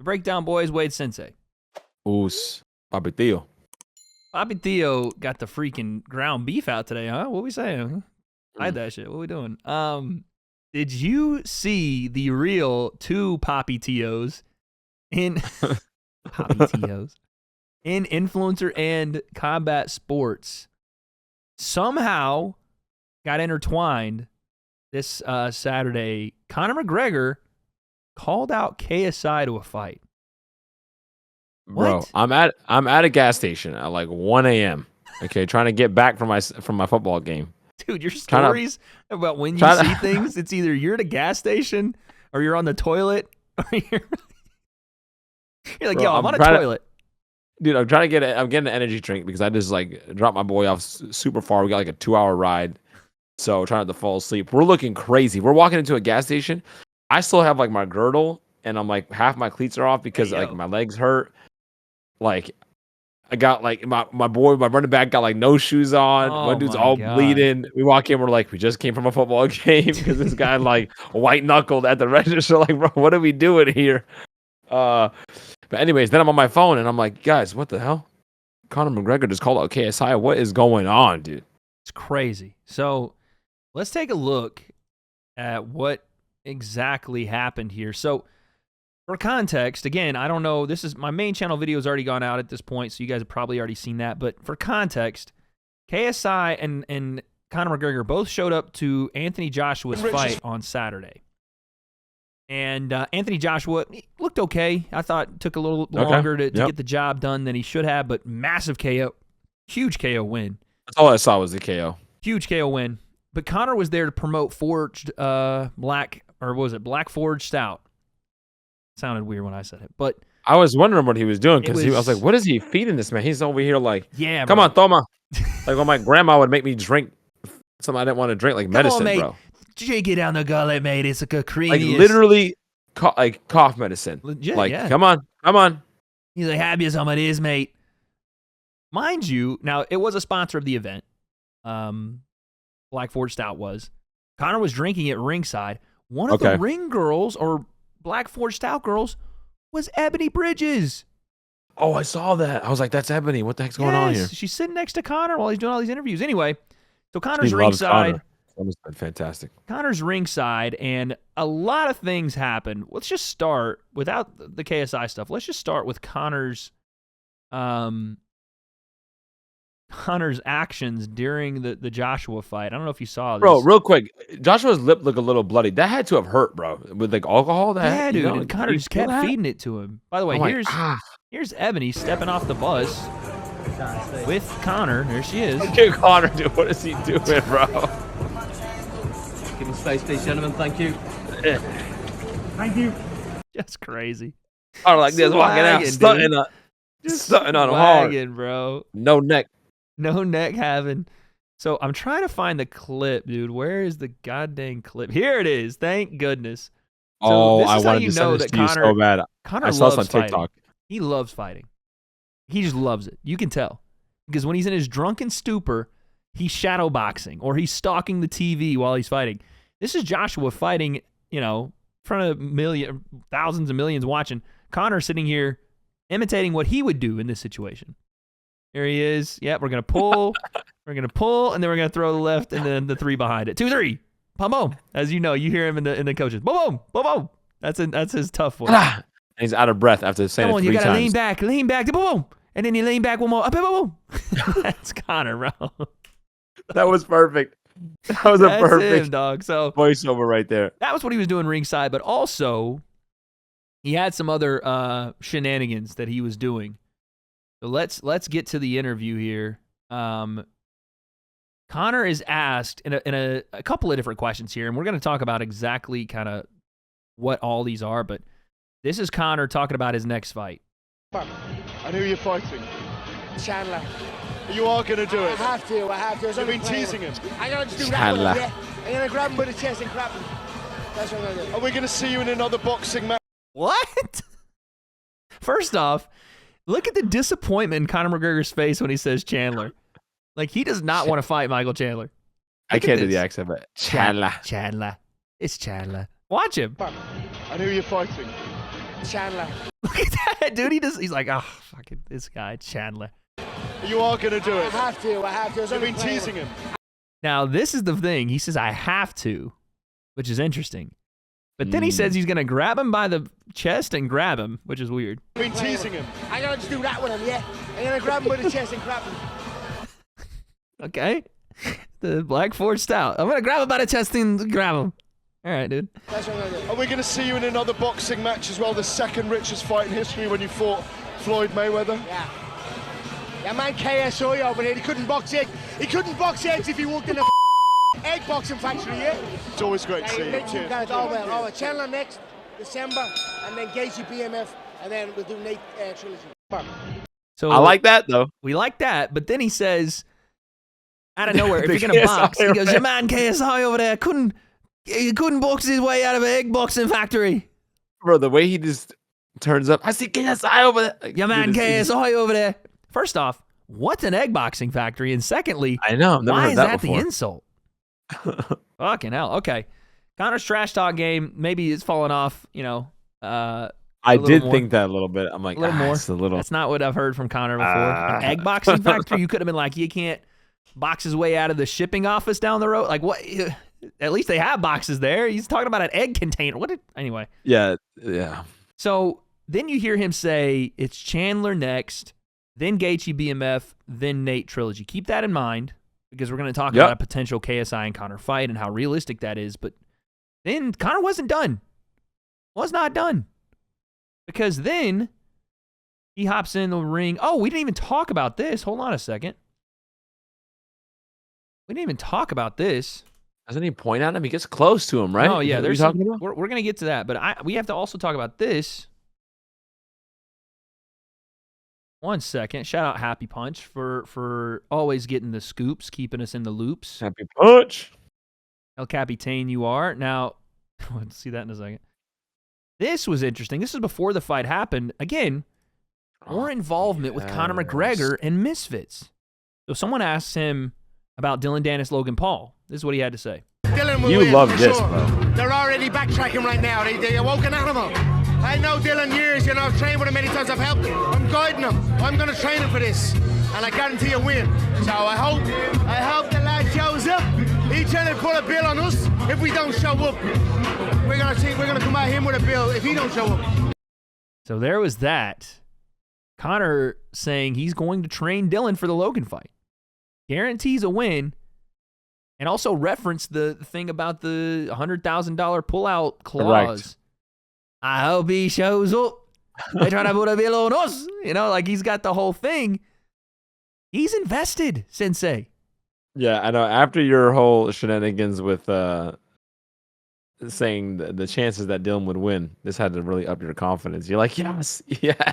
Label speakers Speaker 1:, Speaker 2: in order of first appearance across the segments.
Speaker 1: breakdown, boys. Wade Sensei.
Speaker 2: Us. Papi Tío.
Speaker 1: Papi Theo got the freaking ground beef out today, huh? What we saying? Hide that shit. What we doing? Did you see the real two Papi Theos in Papi Theos in influencer and combat sports somehow got intertwined this Saturday? Conor McGregor called out KSI to a fight.
Speaker 2: Bro,
Speaker 1: What?
Speaker 2: I'm at a gas station at like 1 a.m. Okay, trying to get back from my football game.
Speaker 1: Dude, your stories about when you see things, it's either you're at a gas station or you're on the toilet or you're like,
Speaker 2: Bro,
Speaker 1: yo, I'm on a toilet.
Speaker 2: Dude, I'm getting an energy drink because I just like dropped my boy off super far. We got like a 2-hour ride. So trying not to fall asleep. We're looking crazy. We're walking into a gas station. I still have like my girdle and I'm like half my cleats are off because like my legs hurt. Like I got like my running back got like no shoes on. One dude's all bleeding. We walk in, we're like, we just came from a football game because this guy like white knuckled at the register. Like, bro, what are we doing here? But anyways, then I'm on my phone and I'm like, guys, what the hell? Conor McGregor just called out KSI. What is going on, dude?
Speaker 1: It's crazy. So let's take a look at what exactly happened here. So for context, again, I don't know. This is my main channel video has already gone out at this point, so you guys have probably already seen that. But for context, KSI and Conor McGregor both showed up to Anthony Joshua's fight on Saturday. And Anthony Joshua looked okay. I thought it took a little longer to get the job done than he should have, but massive KO. Huge KO win.
Speaker 2: That's all I saw was the KO.
Speaker 1: Huge KO win. But Conor was there to promote Forged Black Forged Stout. Sounded weird when I said it, but
Speaker 2: I was wondering what he was doing because I was like, what is he feeding this man? He's over here like, come on, toma. Like when my grandma would make me drink something I didn't want to drink, like medicine,
Speaker 1: mate.
Speaker 2: bro.
Speaker 1: Drink it down the gullet, mate. It's like a creamy.
Speaker 2: Like literally like cough medicine.
Speaker 1: Legit,
Speaker 2: like, come on.
Speaker 1: He's like, happy as some it is, mate. Mind you, now it was a sponsor of the event. Black Forged Stout was. Conor was drinking at ringside. One of the ring girls or Black Forged Stout girls was Ebony Bridges.
Speaker 2: Oh, I saw that. I was like, that's Ebony. What the heck's going on here?
Speaker 1: She's sitting next to Conor while he's doing all these interviews. Anyway, so Conor's ringside.
Speaker 2: That was fantastic.
Speaker 1: Conor's ringside, and a lot of things happened. Let's just start without the KSI stuff. Let's just start with Conor's actions during the Joshua fight. I don't know if you saw this.
Speaker 2: Bro, real quick, Joshua's lip looked a little bloody. That had to have hurt, bro. With like alcohol.
Speaker 1: Dude. And Conor just kept feeding it to him. By the way, here's Ebony stepping off the bus with Conor. There she is.
Speaker 2: Look at Conor, dude. What is he doing, bro?
Speaker 3: Give him space, please, gentlemen. Thank you.
Speaker 1: Thank you. That's crazy.
Speaker 2: Conor like this, walking out, stunting on him hard,
Speaker 1: bro.
Speaker 2: No neck
Speaker 1: having. So I'm trying to find the clip, dude. Where is the goddamn clip? Here it is. Thank goodness. So
Speaker 2: I wanted to send this to you so bad.
Speaker 1: Conor
Speaker 2: I saw this on
Speaker 1: loves
Speaker 2: TikTok.
Speaker 1: Fighting. He loves fighting. He just loves it. You can tell. Because when he's in his drunken stupor, he's shadow boxing or he's stalking the TV while he's fighting. This is Joshua fighting, in front of thousands of millions watching. Conor sitting here imitating what he would do in this situation. Here he is. Yep, we're going to pull. We're going to pull, and then we're going to throw the left and then the 3 behind it. 2, 3. Boom, boom. As you know, you hear him in the coaches. Boom, boom, boom, boom. That's his tough voice.
Speaker 2: And he's out of breath after saying it 3 times.
Speaker 1: You got to lean back, boom, boom. And then you lean back one more. Up, boom, boom. That's Conor, bro.
Speaker 2: That was perfect. That was a perfect
Speaker 1: him, dog. So
Speaker 2: voiceover right there.
Speaker 1: That was what he was doing ringside, but also he had some other shenanigans that he was doing. So let's get to the interview here. Conor is asked in a couple of different questions here, and we're going to talk about exactly kind of what all these are, but this is Conor talking about his next fight.
Speaker 4: And who are you fighting?
Speaker 5: Chandler.
Speaker 4: You are going to do it?
Speaker 5: I have to.
Speaker 4: You've been teasing him?
Speaker 5: I'm going to do that one, yeah. I'm going to grab him by the chest and grab him. That's what I'm going to do.
Speaker 4: Are we going to see you in another boxing match?
Speaker 1: What? First off, look at the disappointment in Conor McGregor's face when he says Chandler. Like, he does not want to fight Michael Chandler.
Speaker 2: I can't do the accent, but Chandler.
Speaker 1: Chandler. It's Chandler. Watch him.
Speaker 4: And who are you fighting?
Speaker 5: Chandler.
Speaker 1: Look at that, dude. He's like, oh, fucking this guy, Chandler.
Speaker 4: You are going to do
Speaker 5: I
Speaker 4: it.
Speaker 5: have to.
Speaker 4: You've been teasing him.
Speaker 1: Now, this is the thing. He says, I have to, which is interesting. But then he says he's going to grab him by the chest and grab him, which is weird.
Speaker 4: Been teasing him.
Speaker 5: I'm going to just do that with him, yeah? I'm going to grab him by the chest and grab him.
Speaker 1: Okay. The Black Forge Stout. I'm going to grab him by the chest and grab him. All right, dude.
Speaker 5: That's what I'm going to do.
Speaker 4: And we're going to see you in another boxing match as well, the second richest fight in history when you fought Floyd Mayweather.
Speaker 5: Yeah. Yeah, man, KSI over there, he couldn't box eggs. He couldn't box eggs if he worked in a egg boxing factory, yeah?
Speaker 4: It's always great to see you. Cheers.
Speaker 5: Oh, Chandler next, December, and then Gacy BMF, and then we'll do Nate trilogy.
Speaker 1: So
Speaker 2: I like that though.
Speaker 1: We like that, but then he says, out of nowhere, if you're going to box, he goes, your man KSI over there he couldn't box his way out of an egg boxing factory.
Speaker 2: Bro, the way he just turns up, I see KSI over there. Like,
Speaker 1: Your man
Speaker 2: dude,
Speaker 1: KSI over there. First off, what's an egg boxing factory? And secondly,
Speaker 2: I know. I've never
Speaker 1: why
Speaker 2: heard
Speaker 1: is
Speaker 2: that
Speaker 1: that
Speaker 2: before.
Speaker 1: the insult? Fucking hell. Okay. Conor's trash talk game, maybe it's fallen off,
Speaker 2: I
Speaker 1: little
Speaker 2: did
Speaker 1: more.
Speaker 2: think that a little bit. I'm like,
Speaker 1: a little more.
Speaker 2: It's a little.
Speaker 1: That's not what I've heard from Conor before. An egg boxing factory? You could have been like, you can't box his way out of the shipping office down the road. Like, what? At least they have boxes there. He's talking about an egg container. Anyway.
Speaker 2: Yeah.
Speaker 1: So then you hear him say it's Chandler next, then Gaethje BMF, then Nate trilogy. Keep that in mind because we're going to talk about a potential KSI and Conor fight and how realistic that is. But then Conor wasn't done. Was not done. Because then he hops in the ring. Oh, we didn't even talk about this. Hold on a second. We didn't even talk about this.
Speaker 2: Doesn't he point at him? He gets close to him, right?
Speaker 1: Oh, yeah.
Speaker 2: There's talking about?
Speaker 1: We're going to get to that. But we have to also talk about this. One second. Shout out Happy Punch for always getting the scoops, keeping us in the loops.
Speaker 2: Happy Punch.
Speaker 1: El Capitan, you are. Now, we'll see that in a second. This was interesting. This is before the fight happened. Again, more involvement with Conor McGregor and Misfits. So someone asks him about Dylan Dennis, Logan Paul. This is what he had to say.
Speaker 5: Dylan will
Speaker 2: You
Speaker 5: win,
Speaker 2: love
Speaker 5: for
Speaker 2: this,
Speaker 5: sure.
Speaker 2: bro.
Speaker 5: They're already backtracking right now. They awoke an animal. I know Dylan years, I've trained with him many times. I've helped him. I'm guiding him. I'm going to train him for this. And I guarantee a win. So I hope the lad shows up. He's trying to put a bill on us. If we don't show up, we're going to come at him with a bill if he don't show up.
Speaker 1: So there was that. Conor saying he's going to train Dylan for the Logan fight. Guarantees a win. And also referenced the thing about the $100,000 pullout clause.
Speaker 2: Correct.
Speaker 1: I hope he shows up. They're trying to put a bill on us. Like he's got the whole thing. He's invested, Sensei.
Speaker 2: Yeah, I know. After your whole shenanigans with saying the chances that Dylan would win, this had to really up your confidence. You're like, yes.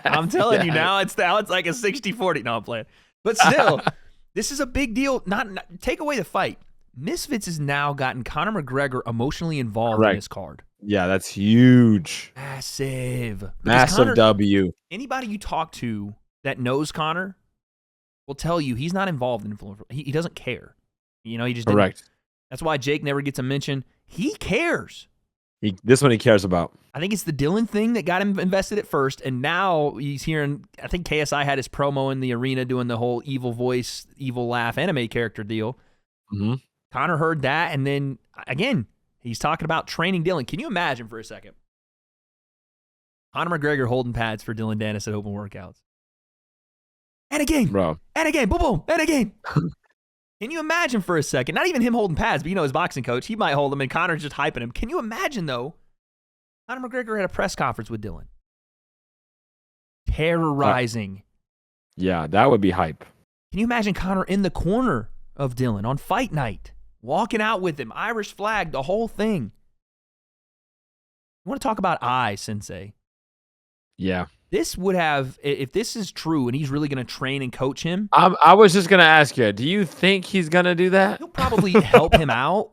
Speaker 1: I'm telling you now, it's like a 60-40. No, I'm playing. But still, this is a big deal. Not take away the fight. Misfits has now gotten Conor McGregor emotionally involved in this card.
Speaker 2: Yeah, that's huge.
Speaker 1: Massive. Because
Speaker 2: Massive
Speaker 1: Conor,
Speaker 2: W.
Speaker 1: Anybody you talk to that knows Conor will tell you he's not involved in influencer. He doesn't care. He just didn't.
Speaker 2: Correct.
Speaker 1: That's why Jake never gets a mention. He cares.
Speaker 2: This one he cares about.
Speaker 1: I think it's the Dylan thing that got him invested at first, and now he's hearing. I think KSI had his promo in the arena doing the whole evil voice, evil laugh anime character deal.
Speaker 2: Mm-hmm.
Speaker 1: Conor heard that, and then again, he's talking about training Dylan. Can you imagine for a second? Conor McGregor holding pads for Dylan Dennis at open workouts. And again,
Speaker 2: Bro.
Speaker 1: and again, boom, boom, and again. Can you imagine for a second? Not even him holding pads, but his boxing coach, he might hold them, and Conor's just hyping him. Can you imagine, though, Conor McGregor had a press conference with Dylan? Terrorizing.
Speaker 2: Yeah, that would be hype.
Speaker 1: Can you imagine Conor in the corner of Dylan on fight night, walking out with him, Irish flag, the whole thing? You want to talk about Sensei?
Speaker 2: Yeah.
Speaker 1: This would have, if this is true and he's really going to train and coach him.
Speaker 2: I was just going to ask you, do you think he's going to do that?
Speaker 1: He'll probably help him out.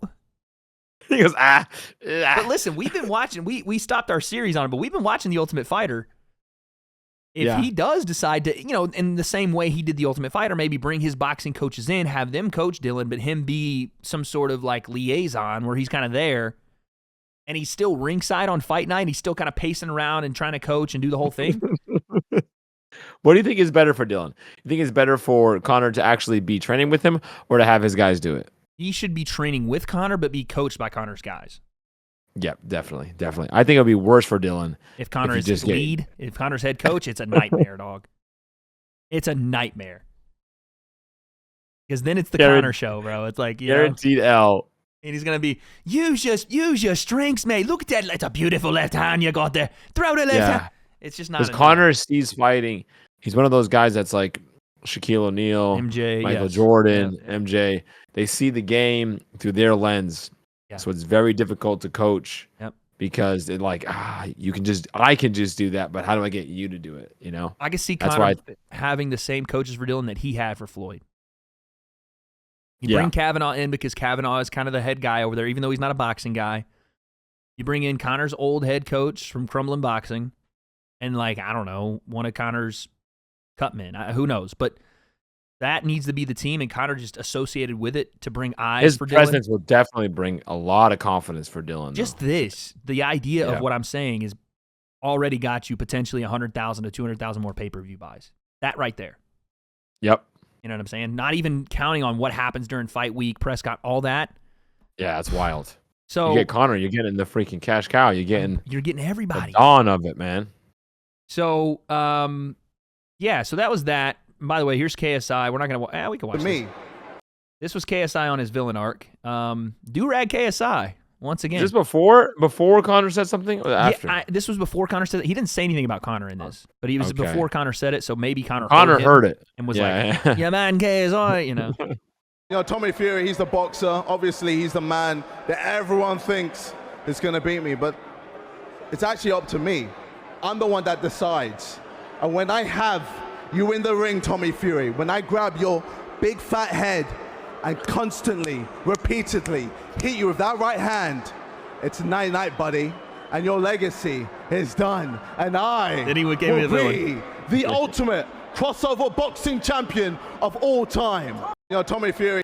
Speaker 2: He goes,
Speaker 1: But listen, we've been watching, we stopped our series on it, but we've been watching The Ultimate Fighter. If he does decide to, in the same way he did The Ultimate Fighter, maybe bring his boxing coaches in, have them coach Dylan, but him be some sort of like liaison where he's kind of there. and he's still ringside on fight night. And he's still kind of pacing around and trying to coach and do the whole thing.
Speaker 2: What do you think is better for Dylan? You think it's better for Conor to actually be training with him or to have his guys do it?
Speaker 1: He should be training with Conor, but be coached by Conor's guys.
Speaker 2: Yep, definitely. I think it would be worse for Dylan.
Speaker 1: If Conor is his lead, if Conor's head coach, it's a nightmare, dog. It's a nightmare. Because then it's the Conor show, bro. It's like,
Speaker 2: guaranteed L.
Speaker 1: And he's going to be, use your strengths, mate. Look at that. That's a beautiful left hand you got there. Throw the left hand. It's just not.
Speaker 2: Because Conor sees fighting. He's one of those guys that's like Shaquille O'Neal,
Speaker 1: MJ,
Speaker 2: Michael Jordan, MJ. They see the game through their lens. Yeah. So it's very difficult to coach because it like, I can just do that, but how do I get you to do it? You know?
Speaker 1: I can see Conor having the same coaches for Dylan that he had for Floyd. You bring Kavanaugh in because Kavanaugh is kind of the head guy over there, even though he's not a boxing guy. You bring in Conor's old head coach from Crumbling Boxing and, like, I don't know, one of Conor's cutmen. Who knows? But that needs to be the team, and Conor just associated with it to bring eyes for Dylan. His
Speaker 2: presence will definitely bring a lot of confidence for Dylan.
Speaker 1: Just the idea of what I'm saying is already got you potentially 100,000 to 200,000 more pay-per-view buys. That right there.
Speaker 2: Yep.
Speaker 1: You know what I'm saying? Not even counting on what happens during fight week, Prescott, all that.
Speaker 2: Yeah, it's wild.
Speaker 1: So
Speaker 2: you get Conor, you're getting the freaking cash cow. You're getting
Speaker 1: everybody.
Speaker 2: The dawn of it, man.
Speaker 1: So, so that was that. By the way, here's KSI. We're not going to we can watch this. This was KSI on his villain arc. Do-rag KSI. Once again.
Speaker 2: Is this before Conor said something or after?
Speaker 1: Yeah, this was before Conor said it. He didn't say anything about Conor in this, but he was before Conor said it, so maybe Conor
Speaker 2: heard it
Speaker 1: and was like, yeah, man, KSI, you know.
Speaker 4: You know, Tommy Fury, he's the boxer. Obviously, he's the man that everyone thinks is going to beat me, but it's actually up to me. I'm the one that decides. And when I have you in the ring, Tommy Fury, when I grab your big fat head and constantly, repeatedly hit you with that right hand, it's night-night, buddy, and your legacy is done. And I will be the ultimate crossover boxing champion of all time. You know, Tommy Fury.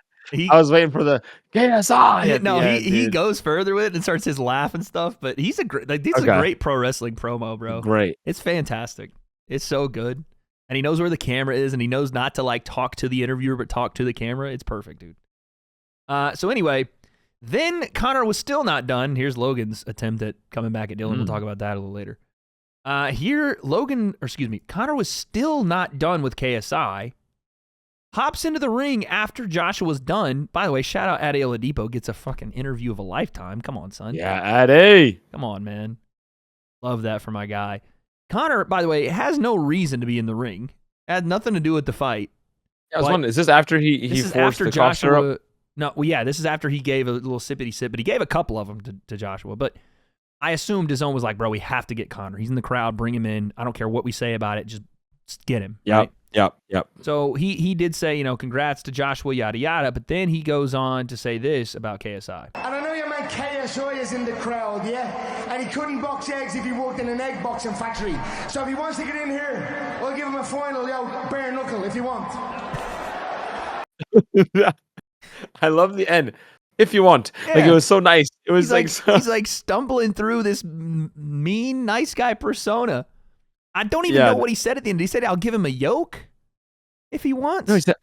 Speaker 2: I was waiting for the KSI.
Speaker 1: No, he goes further with it and starts his laugh and stuff. But he's a great pro wrestling promo, bro.
Speaker 2: Great,
Speaker 1: it's fantastic. It's so good, and he knows where the camera is, and he knows not to like talk to the interviewer, but talk to the camera. It's perfect, dude. So anyway, then Conor was still not done. Here's Logan's attempt at coming back at Dylan. We'll talk about that a little later. Conor was still not done with KSI. Hops into the ring after Joshua was done. By the way, shout out Ade Oladipo, gets a fucking interview of a lifetime. Come on, son.
Speaker 2: Yeah, Ade.
Speaker 1: Come on, man. Love that for my guy. Conor, by the way, has no reason to be in the ring. Had nothing to do with the fight.
Speaker 2: I was wondering, is this after he forced the Joshua?
Speaker 1: No, well, yeah, this is after he gave a little sippity sip, but he gave a couple of them to Joshua. But I assumed his own was like, bro, we have to get Conor. He's in the crowd. Bring him in. I don't care what we say about it. Just get him.
Speaker 2: Yep.
Speaker 1: Right?
Speaker 2: Yep.
Speaker 1: So he did say, congrats to Joshua, yada, yada. But then he goes on to say this about KSI.
Speaker 5: And I know your man KSI is in the crowd, yeah? And he couldn't box eggs if he worked in an egg boxing factory. So if he wants to get in here, I'll give him a final, bare knuckle if you want.
Speaker 2: I love the end. If you want. Yeah. Like, it was so nice. It was
Speaker 1: he's like stumbling through this mean, nice guy persona. I don't even know what he said at the end. He said, I'll give him a yoke if he wants.
Speaker 2: No, he said,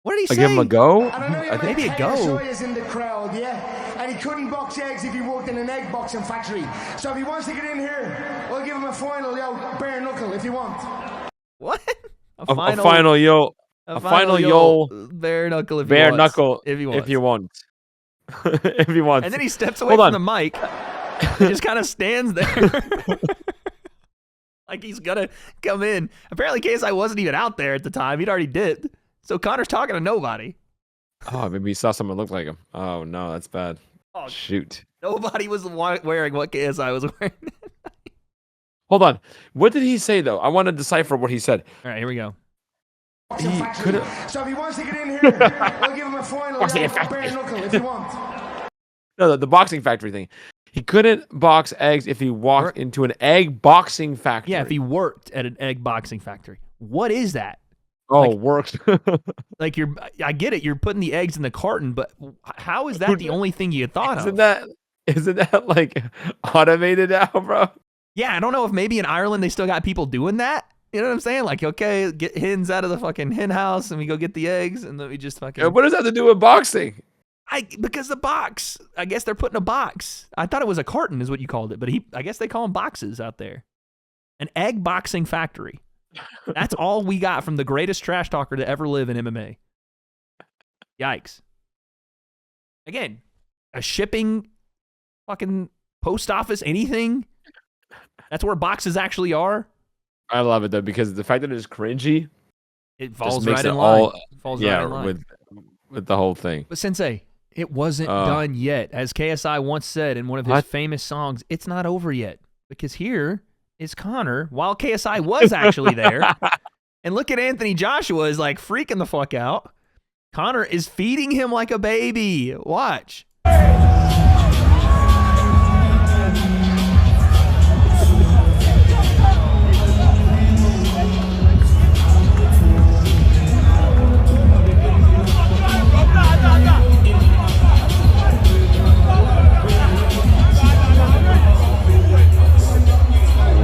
Speaker 1: what did he say?
Speaker 2: I'll give him a go?
Speaker 5: I think
Speaker 1: maybe a go.
Speaker 5: KSI is in the crowd, yeah? And he couldn't box eggs if he worked in an egg boxing factory. So if he wants to get in here, I'll give him a final, bare knuckle if you want.
Speaker 1: What?
Speaker 2: A final yo. A final yo.
Speaker 1: Bare knuckle if
Speaker 2: you want. If you want.
Speaker 1: And then he steps away from the mic and just kind of stands there. Like he's gonna come in. Apparently KSI wasn't even out there at the time. He'd already dipped. So Conor's talking to nobody.
Speaker 2: Oh, maybe he saw someone look like him. Oh no, that's bad. Oh shoot.
Speaker 1: Nobody was wearing what KSI was wearing.
Speaker 2: Hold on. What did he say though? I want to decipher what he said.
Speaker 1: All right, here we go.
Speaker 5: So if he wants to get in here, I'll give him a final bare knuckle if you want.
Speaker 2: No, the boxing factory thing. He couldn't box eggs if he walked into an egg boxing factory.
Speaker 1: Yeah, if he worked at an egg boxing factory. What is that?
Speaker 2: Oh, worked.
Speaker 1: I get it. You're putting the eggs in the carton, but how is that the only thing you thought of?
Speaker 2: Isn't that like automated now, bro?
Speaker 1: Yeah, I don't know if maybe in Ireland they still got people doing that. You know what I'm saying? Like, okay, get hens out of the fucking hen house and we go get the eggs and then we just fucking.
Speaker 2: What does that have to do with boxing?
Speaker 1: Because the box. I guess they're putting a box. I thought it was a carton is what you called it, but I guess they call them boxes out there. An egg boxing factory. That's all we got from the greatest trash talker to ever live in MMA. Yikes. Again, a shipping fucking post office, anything. That's where boxes actually are.
Speaker 2: I love it though because the fact that it's cringy,
Speaker 1: it falls
Speaker 2: makes
Speaker 1: right
Speaker 2: it
Speaker 1: in line.
Speaker 2: all
Speaker 1: Falls right in line.
Speaker 2: with the whole thing.
Speaker 1: But Sensei, it wasn't done yet. As KSI once said in one of his famous songs, it's not over yet. Because here is Conor, while KSI was actually there. And look at Anthony Joshua is like freaking the fuck out. Conor is feeding him like a baby. Watch.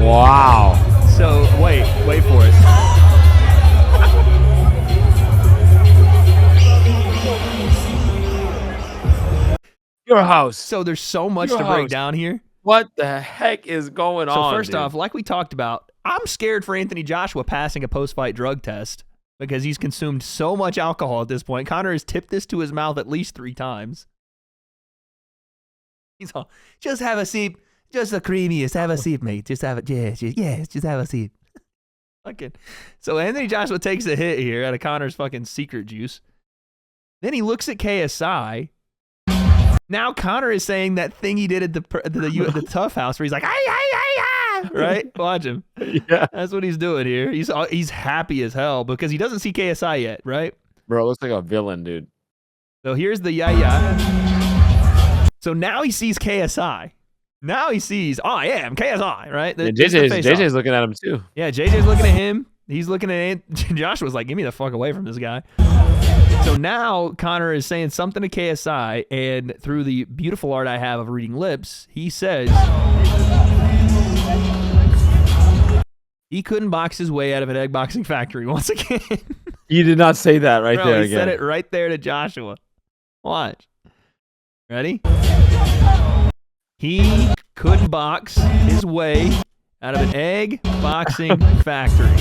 Speaker 2: Wow.
Speaker 1: So wait for it.
Speaker 2: Your house.
Speaker 1: So there's so much to break down here.
Speaker 2: What the heck is going on?
Speaker 1: So first off, like we talked about, I'm scared for Anthony Joshua passing a post-fight drug test because he's consumed so much alcohol at this point. Conor has tipped this to his mouth at least 3 times. He's all, just have a sip. Just the creamiest. Have a sip, mate. Just have it. Yes, just have a sip. Fucking. So Anthony Joshua takes a hit here out of Conor's fucking secret juice. Then he looks at KSI. Now Conor is saying that thing he did at the Tough House where he's like, ay, right? Watch him.
Speaker 2: Yeah.
Speaker 1: That's what he's doing here. He's happy as hell because he doesn't see KSI yet, right?
Speaker 2: Bro, it looks like a villain, dude.
Speaker 1: So here's the yeah. So now he sees KSI. Now he sees, oh, I am KSI, right?
Speaker 2: And JJ's looking at him too.
Speaker 1: Yeah, JJ's looking at him. He's looking at Joshua's like, get me the fuck away from this guy. So now Conor is saying something to KSI, and through the beautiful art I have of reading lips, he says he couldn't box his way out of an egg boxing factory once again.
Speaker 2: He did not say that right
Speaker 1: Bro,
Speaker 2: there
Speaker 1: he
Speaker 2: again.
Speaker 1: said it right there to Joshua. Watch. Ready? He couldn't box his way out of an egg boxing factory.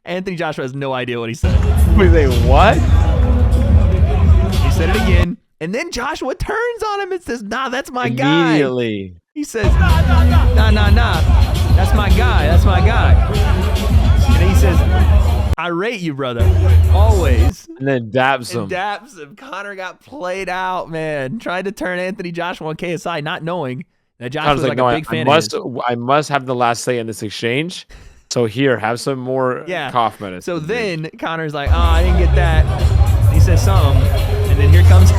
Speaker 1: Anthony Joshua has no idea what he said.
Speaker 2: Wait, what?
Speaker 1: He said it again. And then Joshua turns on him and says, nah, that's my guy.
Speaker 2: Immediately.
Speaker 1: He says, nah. That's my guy. That's my guy. And then he says, I rate you, brother. Always.
Speaker 2: And then dabs him.
Speaker 1: Conor got played out, man. Tried to turn Anthony Joshua on KSI, not knowing that Joshua was like a big fan of his.
Speaker 2: I must have the last say in this exchange. So here, have some more cough medicine.
Speaker 1: So then Conor's like, I didn't get that. He says something, and then here it comes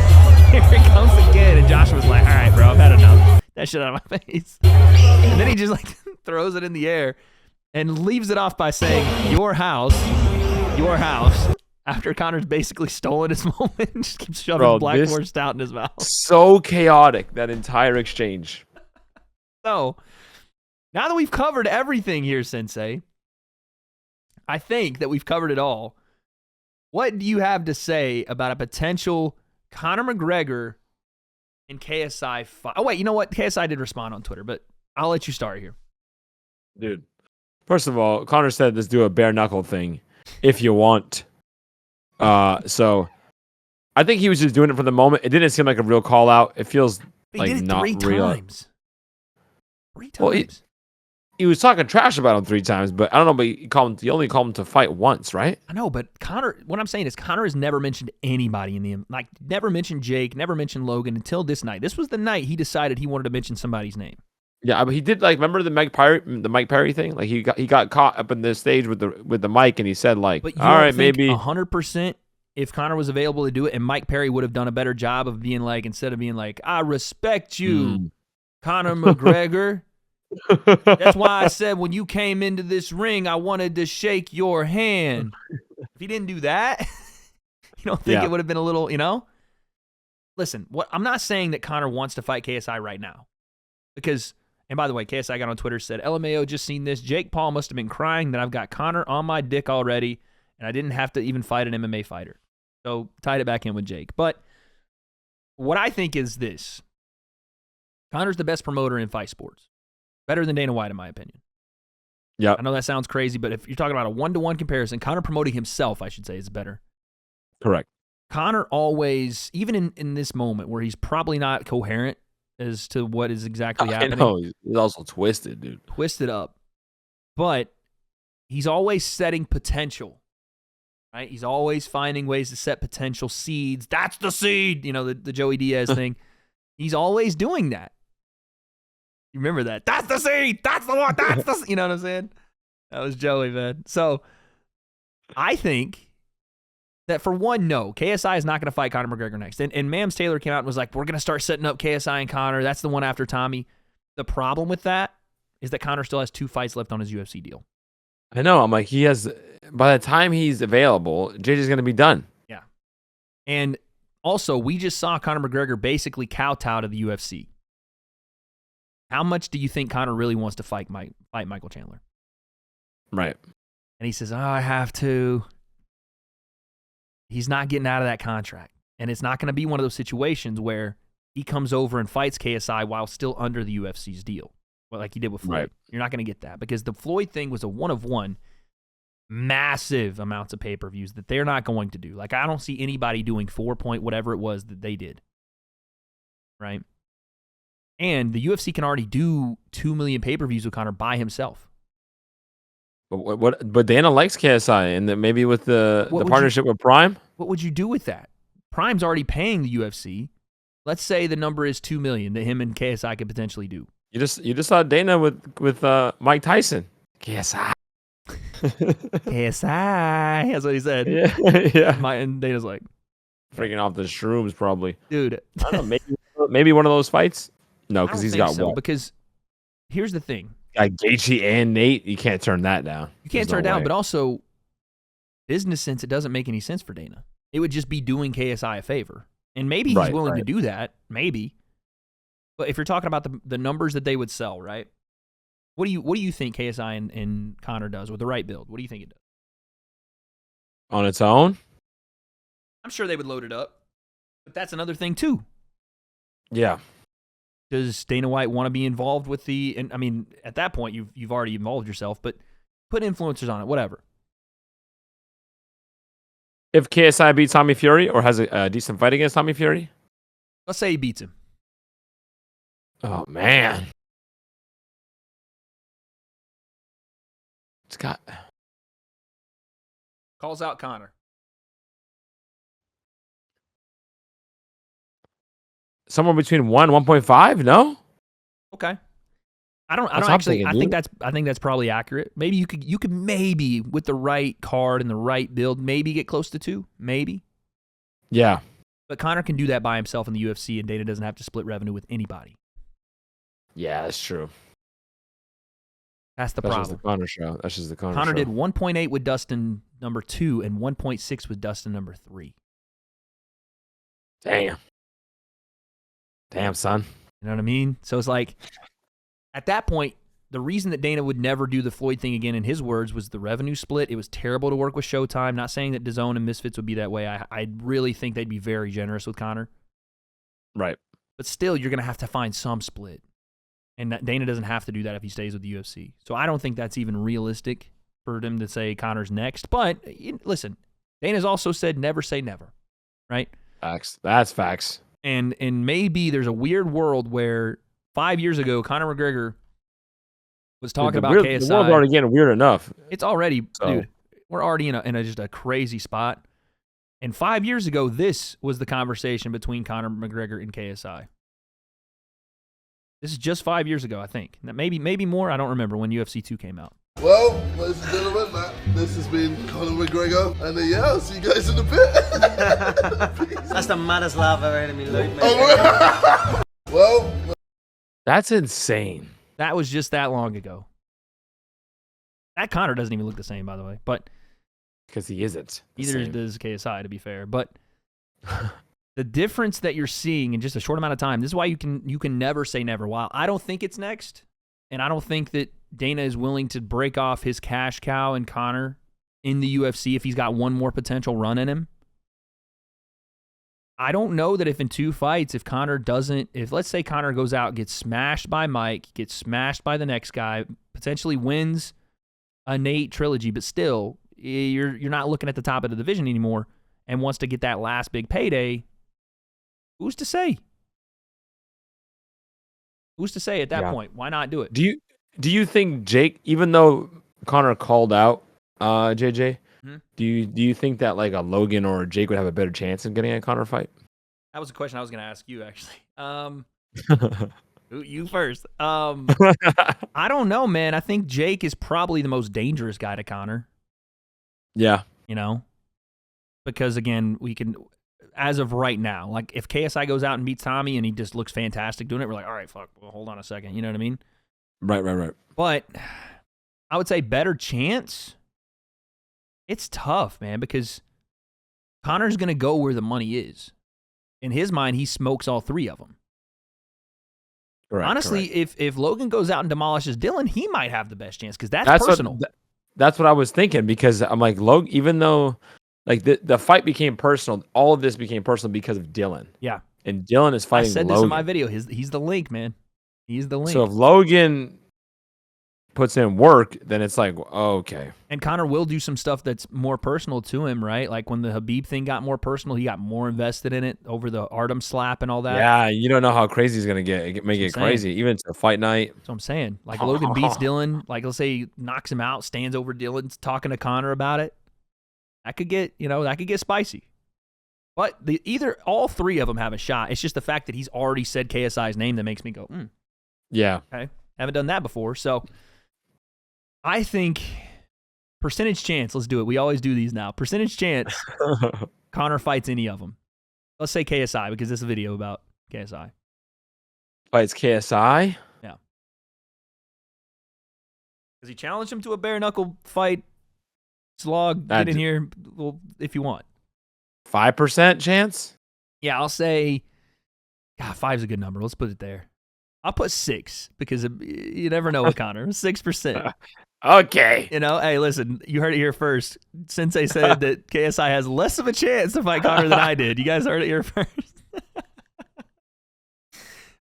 Speaker 1: again, and Joshua's like, all right, bro, I've had enough. That shit out of my face. And then he just like throws it in the air and leaves it off by saying, your house. After Conor's basically stolen his moment and just keeps shoving Blackmore Stout in his mouth.
Speaker 2: So chaotic, that entire exchange.
Speaker 1: So, now that we've covered everything here, Sensei, I think that we've covered it all. What do you have to say about a potential Conor McGregor and KSI fight? Oh, wait, you know what? KSI did respond on Twitter, but I'll let you start here.
Speaker 2: Dude, first of all, Conor said let's do a bare knuckle thing if you want. So I think he was just doing it for the moment. It didn't seem like a real call out. It feels like not real.
Speaker 1: 3 times. 3 times.
Speaker 2: Well, he was talking trash about him 3 times, but I don't know. But he only called him to fight once, right?
Speaker 1: I know, but Conor. What I'm saying is Conor has never mentioned anybody in the never mentioned Jake, never mentioned Logan until this night. This was the night he decided he wanted to mention somebody's name.
Speaker 2: Yeah, but he did remember the Mike Perry thing. Like he got caught up in the stage with the mic, and he said like,
Speaker 1: but you
Speaker 2: all right,
Speaker 1: think
Speaker 2: maybe
Speaker 1: 100%. If Conor was available to do it, and Mike Perry would have done a better job of being like, instead of being like, I respect you, Conor McGregor. That's why I said when you came into this ring, I wanted to shake your hand. If he didn't do that, you don't think it would have been a little, listen, I'm not saying that Conor wants to fight KSI right now. Because, and by the way, KSI got on Twitter, said, LMAO, just seen this. Jake Paul must have been crying that I've got Conor on my dick already, and I didn't have to even fight an MMA fighter. So tied it back in with Jake. But what I think is this. Conor's the best promoter in fight sports. Better than Dana White, in my opinion.
Speaker 2: Yeah.
Speaker 1: I know that sounds crazy, but if you're talking about a one-to-one comparison, Conor promoting himself, I should say, is better.
Speaker 2: Correct.
Speaker 1: Conor always, even in this moment where he's probably not coherent as to what is exactly happening.
Speaker 2: I know. He's also twisted, dude.
Speaker 1: Twisted up. But he's always setting potential. Right? He's always finding ways to set potential seeds. That's the seed. You know, the Joey Diaz thing. He's always doing that. You remember that? That's the seed. That's the one. That's the. You know what I'm saying? That was Joey, man. So I think that for one, no, KSI is not going to fight Conor McGregor next. And Mams Taylor came out and was like, we're going to start setting up KSI and Conor. That's the one after Tommy. The problem with that is that Conor still has 2 fights left on his UFC deal.
Speaker 2: I know. I'm like, he has. By the time he's available, JJ's going to be done.
Speaker 1: Yeah. And also, we just saw Conor McGregor basically kowtow to the UFC. How much do you think Conor really wants to fight Michael Chandler?
Speaker 2: Right.
Speaker 1: And he says, oh, I have to. He's not getting out of that contract. And it's not going to be one of those situations where he comes over and fights KSI while still under the UFC's deal, like he did with Floyd.
Speaker 2: Right.
Speaker 1: You're not going to get that because the Floyd thing was a one-of-one, massive amounts of pay-per-views that they're not going to do. Like, I don't see anybody doing 4 point whatever it was that they did. Right? And the UFC can already do 2 million pay-per-views with Conor by himself.
Speaker 2: But Dana likes KSI, and then maybe with the partnership with Prime.
Speaker 1: What would you do with that? Prime's already paying the UFC. Let's say the number is 2 million that him and KSI could potentially do.
Speaker 2: You just saw Dana with Mike Tyson. KSI.
Speaker 1: KSI. That's what he said.
Speaker 2: Yeah. Yeah.
Speaker 1: And Dana's like,
Speaker 2: freaking off the shrooms, probably.
Speaker 1: Dude.
Speaker 2: I don't know, maybe one of those fights. No, because he's got one.
Speaker 1: Because here's the thing.
Speaker 2: Like Gaethje and Nate, you can't turn that down.
Speaker 1: You can't turn it down, but also business sense, it doesn't make any sense for Dana. It would just be doing KSI a favor. And maybe he's willing to do that. Maybe. But if you're talking about the numbers that they would sell, right? What do you think KSI and Conor does with the right build? What do you think it does?
Speaker 2: On its own?
Speaker 1: I'm sure they would load it up. But that's another thing too.
Speaker 2: Yeah.
Speaker 1: Does Dana White want to be involved with and I mean, at that point, you've already involved yourself, but put influencers on it, whatever.
Speaker 2: If KSI beats Tommy Fury or has a decent fight against Tommy Fury?
Speaker 1: Let's say he beats him.
Speaker 2: Oh, man. It's got...
Speaker 1: Calls out Conor.
Speaker 2: Somewhere between 1.5, no?
Speaker 1: Okay. I think that's probably accurate. Maybe you could maybe with the right card and the right build maybe get close to 2, maybe.
Speaker 2: Yeah.
Speaker 1: But Conor can do that by himself in the UFC and Dana doesn't have to split revenue with anybody.
Speaker 2: Yeah, that's true.
Speaker 1: That's the problem.
Speaker 2: Just the Conor show. That's just the Conor show.
Speaker 1: Conor did 1.8 with Dustin number 2 and 1.6 with Dustin number 3.
Speaker 2: Damn, son.
Speaker 1: You know what I mean? So it's like, at that point, the reason that Dana would never do the Floyd thing again, in his words, was the revenue split. It was terrible to work with Showtime. Not saying that DAZN and Misfits would be that way. I really think they'd be very generous with Conor.
Speaker 2: Right.
Speaker 1: But still, you're going to have to find some split. And Dana doesn't have to do that if he stays with the UFC. So I don't think that's even realistic for them to say Conor's next. But listen, Dana's also said never say never, right?
Speaker 2: Facts. That's facts.
Speaker 1: And maybe there's a weird world where 5 years ago, Conor McGregor was talking about KSI.
Speaker 2: The world's already getting weird enough.
Speaker 1: It's already, dude, we're already in just a crazy spot. And 5 years ago, this was the conversation between Conor McGregor and KSI. This is just 5 years ago, I think. Maybe more. I don't remember when UFC 2 came out.
Speaker 6: Well, ladies and gentlemen, this has been Conor McGregor, and I'll see you guys in a bit.
Speaker 3: That's the maddest laugh I've ever heard in my life, mate.
Speaker 6: Well,
Speaker 2: that's insane.
Speaker 1: That was just that long ago. That Conor doesn't even look the same, by the way. But
Speaker 2: because he isn't.
Speaker 1: Neither does KSI, to be fair. But the difference that you're seeing in just a short amount of time, this is why you can never say never. While I don't think it's next, and I don't think that Dana is willing to break off his cash cow and Conor in the UFC if he's got one more potential run in him. I don't know that if in 2 fights, if let's say Conor goes out, gets smashed by Mike, gets smashed by the next guy, potentially wins a Nate trilogy, but still, you're not looking at the top of the division anymore and wants to get that last big payday, who's to say? Who's to say at that point? Why not do it?
Speaker 2: Do you think Jake, even though Conor called out JJ, do you think that like a Logan or a Jake would have a better chance of getting a Conor fight?
Speaker 1: That was a question I was going to ask you, actually. You first. I don't know, man. I think Jake is probably the most dangerous guy to Conor.
Speaker 2: Yeah.
Speaker 1: You know? Because, again, we can, as of right now, like if KSI goes out and beats Tommy and he just looks fantastic doing it, we're like, all right, fuck, well, hold on a second. You know what I mean?
Speaker 2: Right.
Speaker 1: But I would say better chance. It's tough, man, because Conor's going to go where the money is. In his mind, he smokes all 3 of them. Honestly, if Logan goes out and demolishes Dylan, he might have the best chance because that's personal.
Speaker 2: That's what I was thinking, because I'm like, Logan, even though like the fight became personal, all of this became personal because of Dylan.
Speaker 1: Yeah.
Speaker 2: And Dylan is fighting
Speaker 1: Logan. I said
Speaker 2: Logan.
Speaker 1: this in my video. He's the link, man. He's the link.
Speaker 2: So if Logan puts in work, then it's like, oh, okay.
Speaker 1: And Conor will do some stuff that's more personal to him, right? Like when the Habib thing got more personal, he got more invested in it over the Artem slap and all that.
Speaker 2: Yeah, you don't know how crazy he's going to make it crazy, even to fight night.
Speaker 1: That's what I'm saying. Like Logan beats Dylan, like let's say he knocks him out, stands over Dylan, talking to Conor about it. That could get spicy. But either all 3 of them have a shot. It's just the fact that he's already said KSI's name that makes me go,
Speaker 2: Yeah.
Speaker 1: Okay. Haven't done that before. So I think percentage chance, let's do it. We always do these now. Percentage chance Conor fights any of them. Let's say KSI because this is a video about KSI.
Speaker 2: Fights KSI?
Speaker 1: Yeah. Because he challenged him to a bare knuckle fight. Slog, get in here if you want.
Speaker 2: 5% chance?
Speaker 1: Yeah, I'll say, 5's a good number. Let's put it there. I'll put 6 because you never know with Conor. 6%.
Speaker 2: Okay.
Speaker 1: You know, hey, listen, you heard it here first. Sensei said that KSI has less of a chance to fight Conor than I did. You guys heard it here first.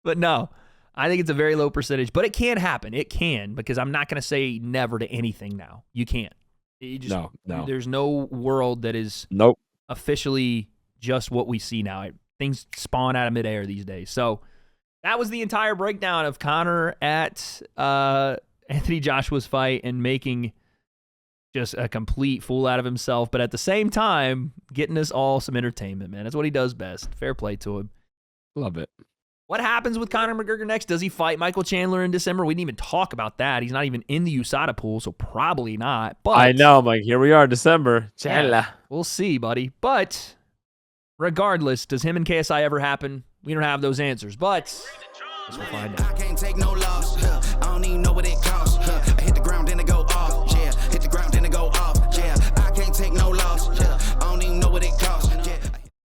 Speaker 1: But no, I think it's a very low percentage. But it can happen. It can, because I'm not going to say never to anything now. You can't. You just,
Speaker 2: no.
Speaker 1: There's no world that is officially just what we see now. Things spawn out of midair these days. So that was the entire breakdown of Conor at Anthony Joshua's fight and making just a complete fool out of himself, but at the same time, getting us all some entertainment, man. That's what he does best. Fair play to him.
Speaker 2: Love it.
Speaker 1: What happens with Conor McGregor next? Does he fight Michael Chandler in December? We didn't even talk about that. He's not even in the USADA pool, so probably not. But
Speaker 2: I know, Mike. Here we are, December. Chandler.
Speaker 1: Yeah, we'll see, buddy. But regardless, does him and KSI ever happen? We don't have those answers, but we'll find out.
Speaker 7: I can't take no loss. I don't even know what it